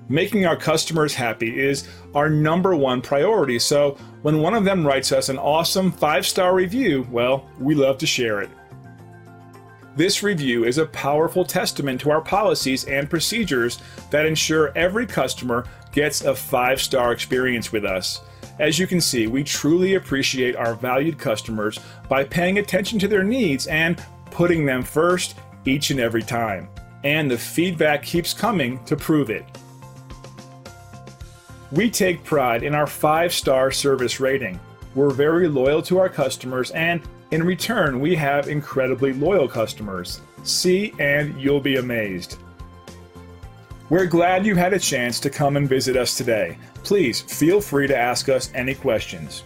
Making our customers happy is our number one priority, so when one of them writes us an awesome 5-star review, well, we love to share it. This review is a powerful testament to our policies and procedures that ensure every customer gets a 5-star experience with us. As you can see, we truly appreciate our valued customers by paying attention to their needs and putting them first each and every time. And the feedback keeps coming to prove it. We take pride in our 5-star service rating. We're very loyal to our customers, and in return, we have incredibly loyal customers. See, and you'll be amazed. We're glad you had a chance to come and visit us today. Please feel free to ask us any questions.